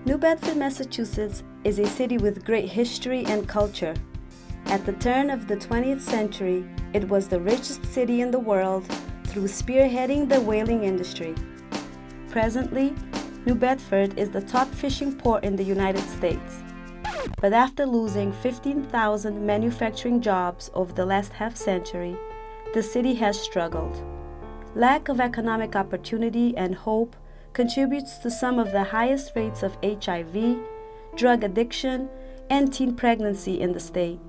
New Bedford, Massachusetts is a city with great history and culture. At the turn of the 20th century, it was the richest city in the world through spearheading the whaling industry. Presently, New Bedford is the top fishing port in the United States. But after losing 15,000 manufacturing jobs over the last half-century, the city has struggled. Lack of economic opportunity and hope contributes to some of the highest rates of HIV, drug addiction, and teen pregnancy in the state,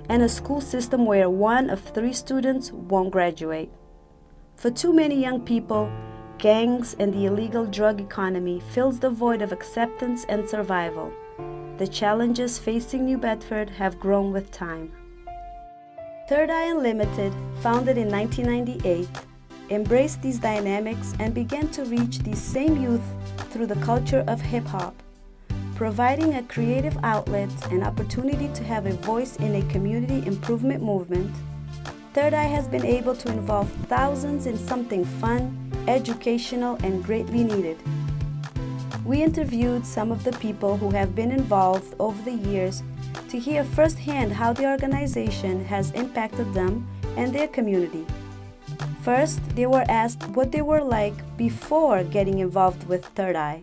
and a school system where 1 of 3 students won't graduate. For too many young people, gangs and the illegal drug economy fills the void of acceptance and survival. The challenges facing New Bedford have grown with time. Third Eye Unlimited, founded in 1998, embraced these dynamics and began to reach these same youth through the culture of hip-hop, providing a creative outlet and opportunity to have a voice in a community improvement movement. Third Eye has been able to involve thousands in something fun, educational, and greatly needed. We interviewed some of the people who have been involved over the years to hear firsthand how the organization has impacted them and their community. First, they were asked what they were like before getting involved with Third Eye.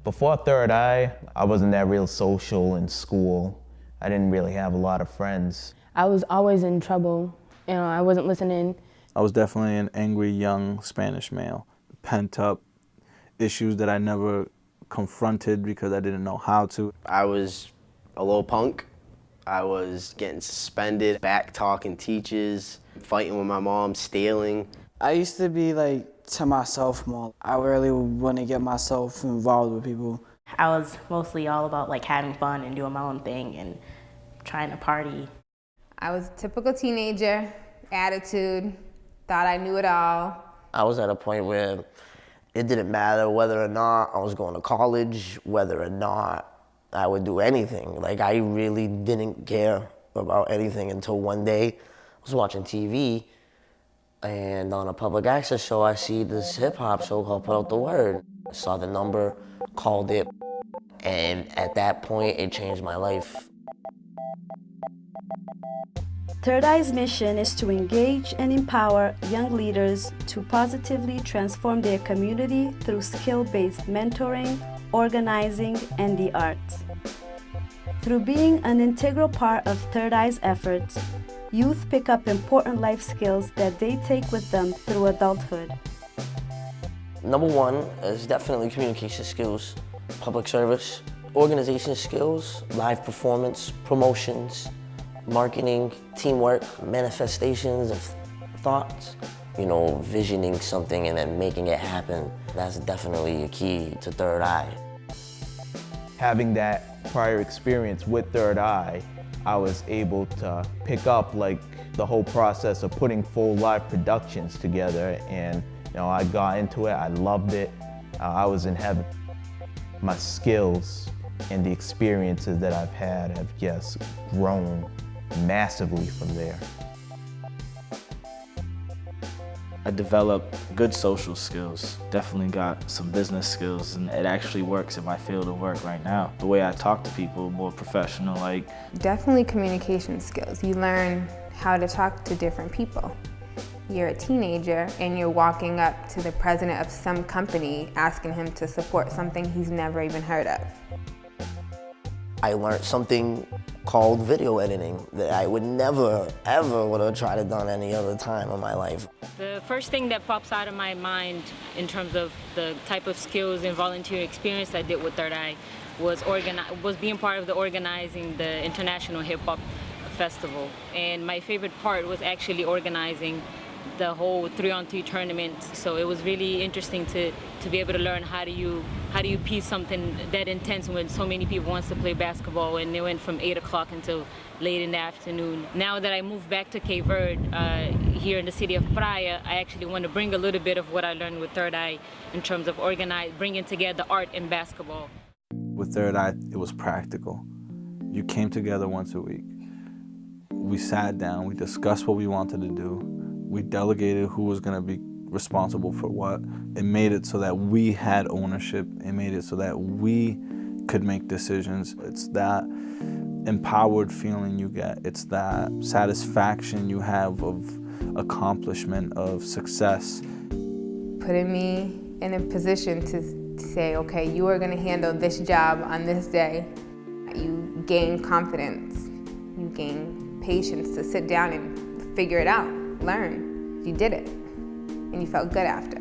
Before Third Eye, I wasn't that real social in school. I didn't really have a lot of friends. I was always in trouble. I wasn't listening. I was definitely an angry young Spanish male, pent up issues that I never confronted because I didn't know how to. I was a little punk. I was getting suspended, back-talking teachers, fighting with my mom, stealing. I used to be to myself more. I really want to get myself involved with people. I was mostly all about having fun and doing my own thing and trying to party. I was a typical teenager, attitude, thought I knew it all. I was at a point where it didn't matter whether or not I was going to college, whether or not I would do anything. I really didn't care about anything until one day I was watching TV, and on a public access show I see this hip hop show called Put Out the Word. I saw the number, called it, and at that point it changed my life. Third Eye's mission is to engage and empower young leaders to positively transform their community through skill-based mentoring, organizing, and the arts. Through being an integral part of Third Eye's efforts, youth pick up important life skills that they take with them through adulthood. Number 1 is definitely communication skills, public service, organization skills, live performance, promotions, marketing, teamwork, manifestations of thoughts. Visioning something and then making it happen. That's definitely a key to Third Eye. Having that prior experience with Third Eye, I was able to pick up the whole process of putting full live productions together, and I got into it, I loved it, I was in heaven. My skills and the experiences that I've had have just grown massively from there. I developed good social skills, definitely got some business skills, and it actually works in my field of work right now. The way I talk to people, more professional, Definitely communication skills. You learn how to talk to different people. You're a teenager and you're walking up to the president of some company asking him to support something he's never even heard of. I learned something called video editing that I would never, ever would have tried to done any other time in my life. The first thing that pops out of my mind in terms of the type of skills and volunteer experience I did with Third Eye was being part of the organizing the International Hip Hop Festival. And my favorite part was actually organizing the whole 3-on-3 tournament. So it was really interesting to be able to learn how do you piece something that intense when so many people wants to play basketball, and they went from 8 o'clock until late in the afternoon. Now that I moved back to Cape Verde, here in the city of Praia, I actually want to bring a little bit of what I learned with Third Eye in terms of bringing together art and basketball. With Third Eye, it was practical. You came together once a week. We sat down, we discussed what we wanted to do. We delegated who was going to be responsible for what. It made it so that we had ownership. It made it so that we could make decisions. It's that empowered feeling you get. It's that satisfaction you have of accomplishment, of success. Putting me in a position to say, okay, you are going to handle this job on this day. You gain confidence. You gain patience to sit down and figure it out, learn. You did it, and you felt good after.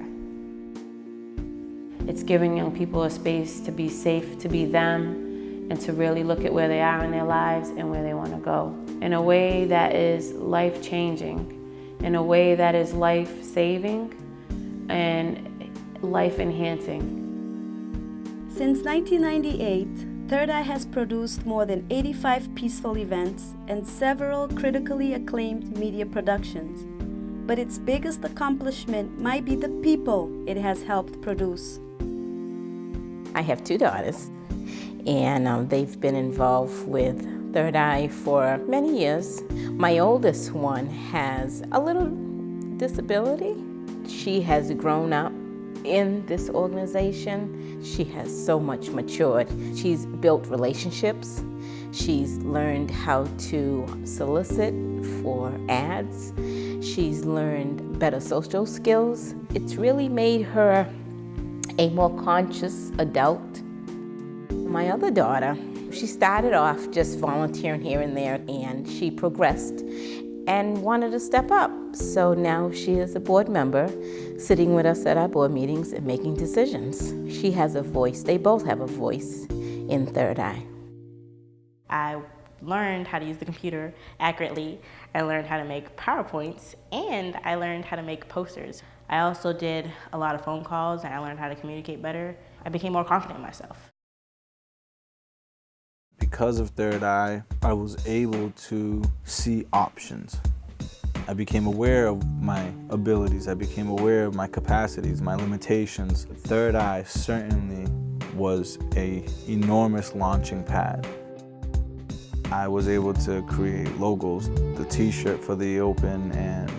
It's giving young people a space to be safe, to be them, and to really look at where they are in their lives and where they want to go in a way that is life-changing, in a way that is life-saving and life-enhancing. Since 1998, Third Eye has produced more than 85 peaceful events and several critically acclaimed media productions. But its biggest accomplishment might be the people it has helped produce. I have two daughters, and they've been involved with Third Eye for many years. My oldest one has a little disability. She has grown up in this organization. She has so much matured. She's built relationships. She's learned how to solicit for ads. She's learned better social skills. It's really made her a more conscious adult. My other daughter, she started off just volunteering here and there, and she progressed and wanted to step up. So now she is a board member, sitting with us at our board meetings and making decisions. She has a voice. They both have a voice in Third Eye. I learned how to use the computer accurately. I learned how to make PowerPoints, and I learned how to make posters. I also did a lot of phone calls, and I learned how to communicate better. I became more confident in myself. Because of Third Eye, I was able to see options. I became aware of my abilities. I became aware of my capacities, my limitations. Third Eye certainly was an enormous launching pad. I was able to create logos, the t-shirt for the Open, and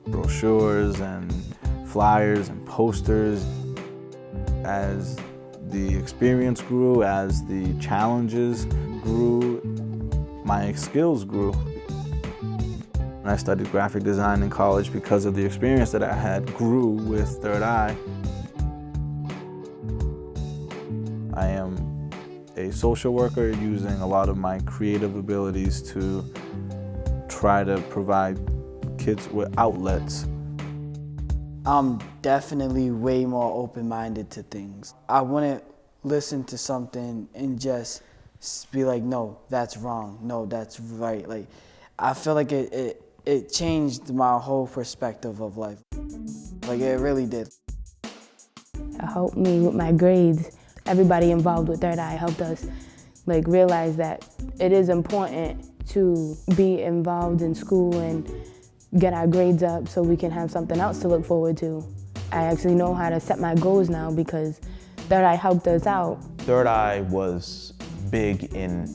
brochures and flyers and posters. As the experience grew, as the challenges grew, my skills grew. I studied graphic design in college because of the experience that I had grew with Third Eye. I am a social worker using a lot of my creative abilities to try to provide kids with outlets. I'm definitely way more open-minded to things. I wouldn't listen to something and just be like, no, that's wrong, no, that's right. Like, I feel like it changed my whole perspective of life. Like, it really did. It helped me with my grades. Everybody involved with Third Eye helped us realize that it is important to be involved in school and get our grades up so we can have something else to look forward to. I actually know how to set my goals now because Third Eye helped us out. Third Eye was big in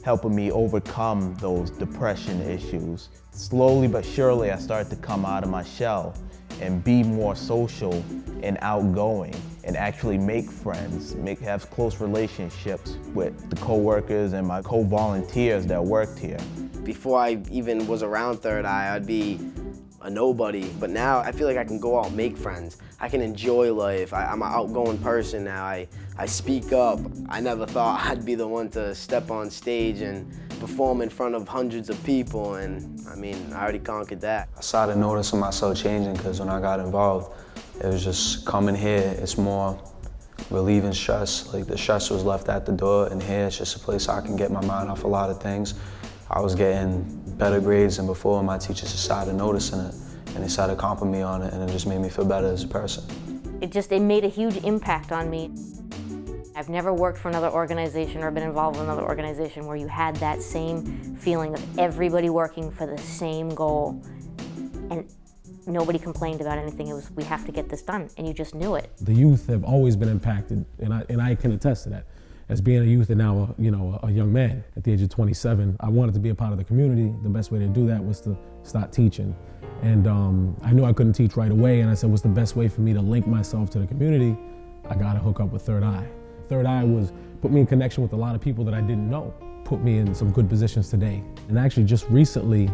helping me overcome those depression issues. Slowly but surely, I started to come out of my shell and be more social and outgoing and actually make friends, have close relationships with the co-workers and my co-volunteers that worked here. Before I even was around Third Eye, I'd be a nobody, but now I feel like I can go out and make friends. I can enjoy life. I'm an outgoing person now. I speak up. I never thought I'd be the one to step on stage and perform in front of hundreds of people, and I mean, I already conquered that. I started noticing myself changing because when I got involved, it was just coming here, it's more relieving stress. Like, the stress was left at the door, and here it's just a place I can get my mind off a lot of things. I was getting better grades than before, and my teachers started noticing it, and they started comping me on it, and it just made me feel better as a person. It made a huge impact on me. I've never worked for another organization or been involved with another organization where you had that same feeling of everybody working for the same goal, and nobody complained about anything. It was, we have to get this done, and you just knew it. The youth have always been impacted, and I can attest to that. as being a youth and now a young man at the age of 27, I wanted to be a part of the community. The best way to do that was to start teaching. And I knew I couldn't teach right away, and I said, what's the best way for me to link myself to the community? I gotta hook up with Third Eye. Third Eye put me in connection with a lot of people that I didn't know, put me in some good positions today. And actually just recently,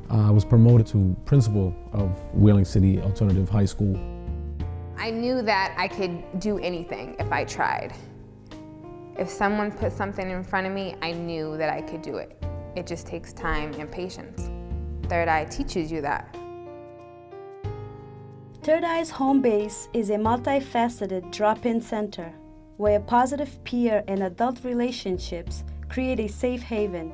I was promoted to principal of Wheeling City Alternative High School. I knew that I could do anything if I tried. If someone put something in front of me, I knew that I could do it. It just takes time and patience. Third Eye teaches you that. Third Eye's home base is a multifaceted drop-in center where positive peer and adult relationships create a safe haven.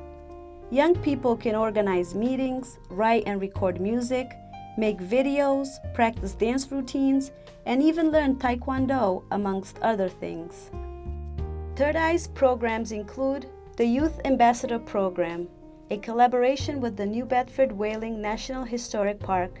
Young people can organize meetings, write and record music, make videos, practice dance routines, and even learn Taekwondo, amongst other things. Third Eye's programs include the Youth Ambassador Program, a collaboration with the New Bedford Whaling National Historic Park,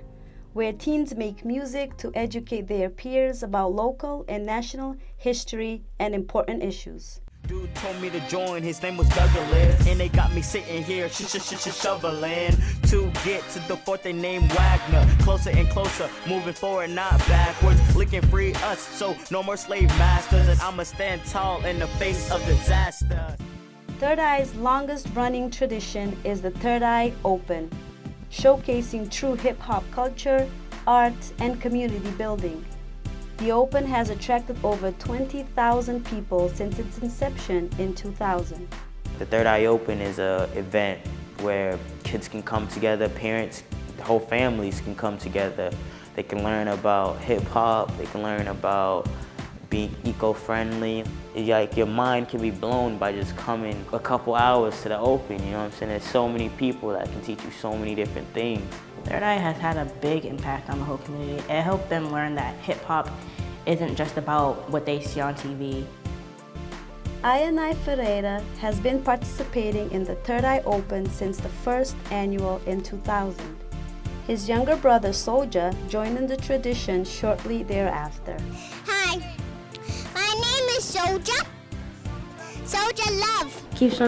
where teens make music to educate their peers about local and national history and important issues. Dude told me to join, his name was Douglas, and they got me sitting here shoveling to get to the fort they named Wagner. Closer and closer, moving forward, not backwards. Licking free us, so no more slave masters, and I'ma stand tall in the face of disaster. Third Eye's longest running tradition is the Third Eye Open, showcasing true hip-hop culture, art, and community building. The Open has attracted over 20,000 people since its inception in 2000. The Third Eye Open is an event where kids can come together, parents, whole families can come together. They can learn about hip-hop, they can learn about being eco-friendly. Like your mind can be blown by just coming a couple hours to the Open, you know what I'm saying? There's so many people that can teach you so many different things. Third Eye has had a big impact on the whole community. It helped them learn that hip-hop isn't just about what they see on TV. Ayanai Ferreira has been participating in the Third Eye Open since the first annual in 2000. His younger brother Soja joined in the tradition shortly thereafter. Hi, my name is Soja. Soja Love. Keeps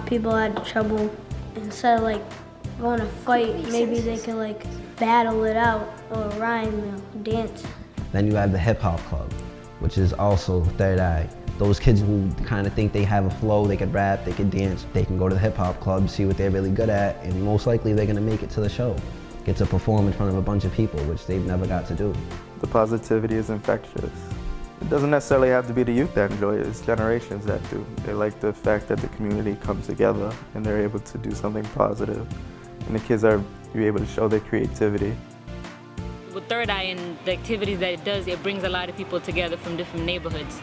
people out of trouble. Instead of going to fight, maybe they can battle it out or rhyme or dance. Then you have the hip hop club, which is also Third Eye. Those kids who kind of think they have a flow, they could rap, they could dance, they can go to the hip hop club, see what they're really good at, and most likely they're gonna make it to the show. Get to perform in front of a bunch of people, which they've never got to do. The positivity is infectious. It doesn't necessarily have to be the youth that enjoy it, it's generations that do. They like the fact that the community comes together and they're able to do something positive. And the kids are able to show their creativity. With Third Eye and the activities that it does, it brings a lot of people together from different neighborhoods.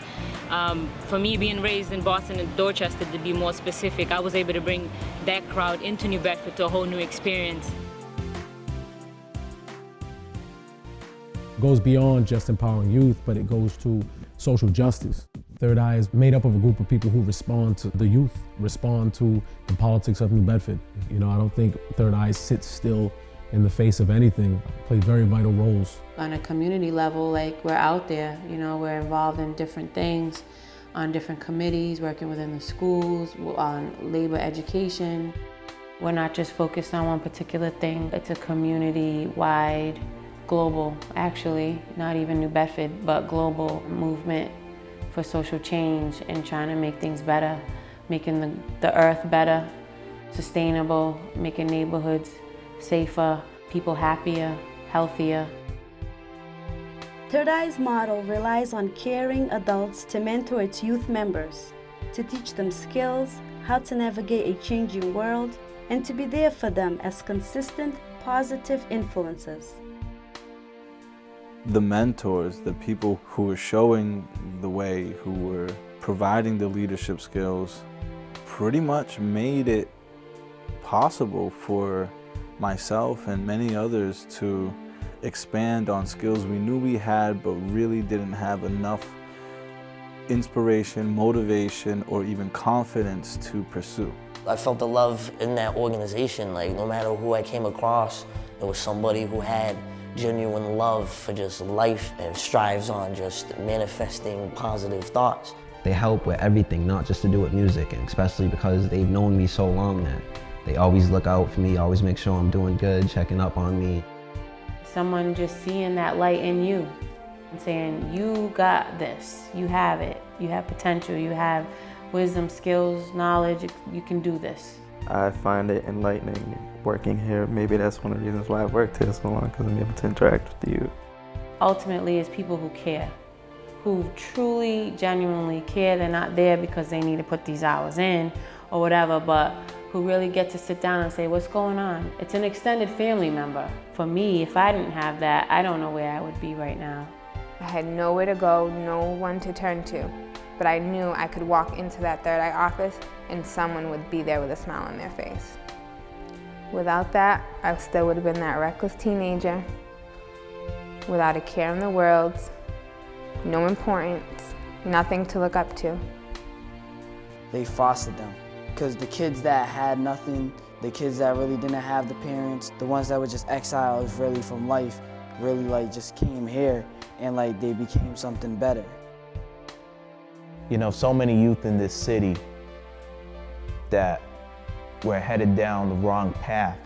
For me, being raised in Boston and Dorchester, to be more specific, I was able to bring that crowd into New Bedford to a whole new experience. It goes beyond just empowering youth, but it goes to social justice. Third Eye is made up of a group of people who respond to the youth, respond to the politics of New Bedford. I don't think Third Eye sits still in the face of anything, play very vital roles. On a community level, we're out there, we're involved in different things, on different committees, working within the schools, on labor education. We're not just focused on one particular thing. It's a community-wide, global, actually, not even New Bedford, but global movement for social change and trying to make things better, making the earth better, sustainable, making neighborhoods safer, people happier, healthier. Third Eye's model relies on caring adults to mentor its youth members, to teach them skills, how to navigate a changing world, and to be there for them as consistent, positive influences. The mentors, the people who were showing the way, who were providing the leadership skills, pretty much made it possible for myself and many others to expand on skills we knew we had but really didn't have enough inspiration, motivation, or even confidence to pursue. I felt the love in that organization. No matter who I came across, it was somebody who had genuine love for just life and strives on just manifesting positive thoughts. They help with everything, not just to do with music, and especially because they've known me so long that they always look out for me, always make sure I'm doing good, checking up on me. Someone just seeing that light in you and saying, you got this, you have it, you have potential, you have wisdom, skills, knowledge, you can do this. I find it enlightening working here. Maybe that's one of the reasons why I've worked here so long, because I'm able to interact with the youth. Ultimately, it's people who care, who truly, genuinely care. They're not there because they need to put these hours in or whatever, but who really get to sit down and say, what's going on? It's an extended family member. For me, if I didn't have that, I don't know where I would be right now. I had nowhere to go, no one to turn to, but I knew I could walk into that Third Eye office and someone would be there with a smile on their face. Without that, I still would have been that reckless teenager, without a care in the world, no importance, nothing to look up to. They fostered them. Because the kids that had nothing, the kids that really didn't have the parents, the ones that were just exiles really from life, really like just came here and like they became something better. You know, so many youth in this city that were headed down the wrong path.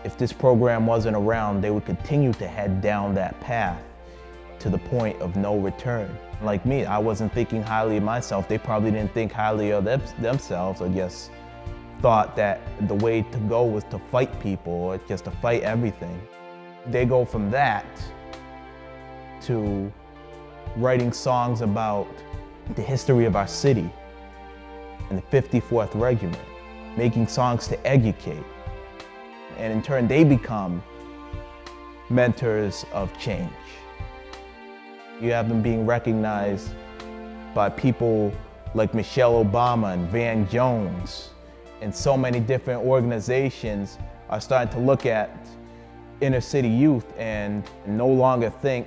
If this program wasn't around, they would continue to head down that path to the point of no return. Like me, I wasn't thinking highly of myself. They probably didn't think highly of themselves, or just thought that the way to go was to fight people or just to fight everything. They go from that to writing songs about the history of our city and the 54th Regiment, making songs to educate. And in turn, they become mentors of change. You have them being recognized by people like Michelle Obama and Van Jones, and so many different organizations are starting to look at inner city youth and no longer think,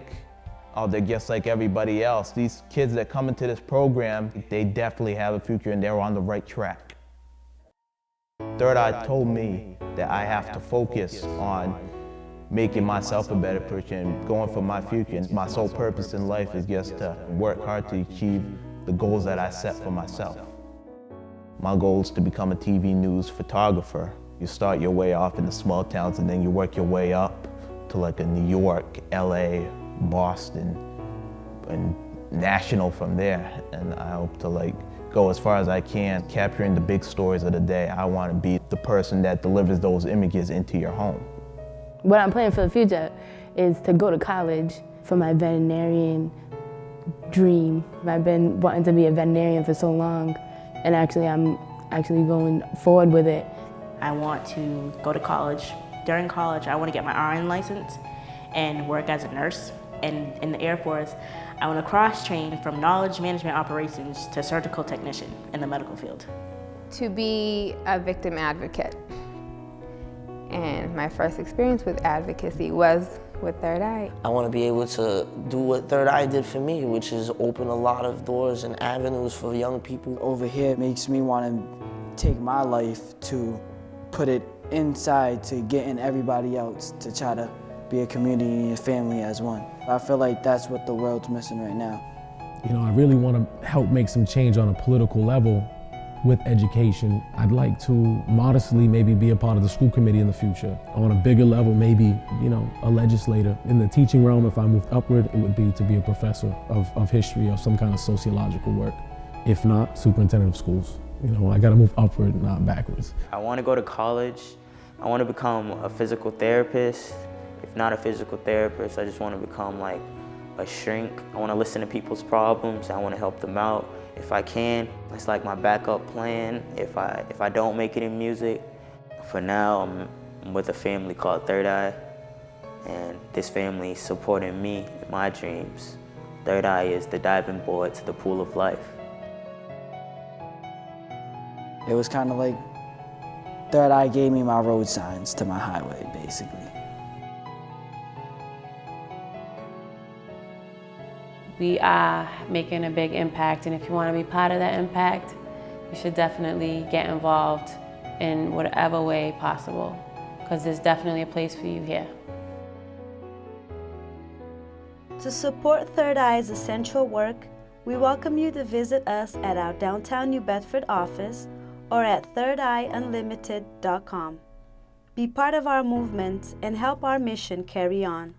oh, they're just like everybody else. These kids that come into this program, they definitely have a future and they're on the right track. Third Eye told me that I have to focus on making myself a better person, going for my future. And my sole purpose in life is just to work hard to achieve the goals that I set for myself. My goal is to become a TV news photographer. You start your way off in the small towns and then you work your way up to like a New York, LA, Boston, and national from there. And I hope to like go as far as I can, capturing the big stories of the day. I want to be the person that delivers those images into your home. What I'm planning for the future is to go to college for my veterinarian dream. I've been wanting to be a veterinarian for so long, and I'm actually going forward with it. I want to go to college. During college, I want to get my RN license and work as a nurse. And in the Air Force, I want to cross-train from knowledge management operations to surgical technician in the medical field. To be a victim advocate. And my first experience with advocacy was with Third Eye. I want to be able to do what Third Eye did for me, which is open a lot of doors and avenues for young people. Over here, it makes me want to take my life to put it inside to get in everybody else, to try to be a community and a family as one. I feel like that's what the world's missing right now. You know, I really want to help make some change on a political level with education. I'd like to modestly maybe be a part of the school committee in the future. On a bigger level, maybe, you know, a legislator. In the teaching realm, if I moved upward, it would be to be a professor of history or some kind of sociological work. If not, superintendent of schools. You know, I gotta move upward, not backwards. I want to go to college. I want to become a physical therapist. If not a physical therapist, I just want to become like a shrink. I want to listen to people's problems. I want to help them out if I can. It's like my backup plan if I don't make it in music. For now, I'm with a family called Third Eye, and this family is supporting me in my dreams. Third Eye is the diving board to the pool of life. It was kind of like Third Eye gave me my road signs to my highway, basically. We are making a big impact, and if you want to be part of that impact, you should definitely get involved in whatever way possible, because there's definitely a place for you here. To support Third Eye's essential work, We welcome you to visit us at our downtown New Bedford office or at thirdEyeUnlimited.com. Be part of our movement and help our mission carry on.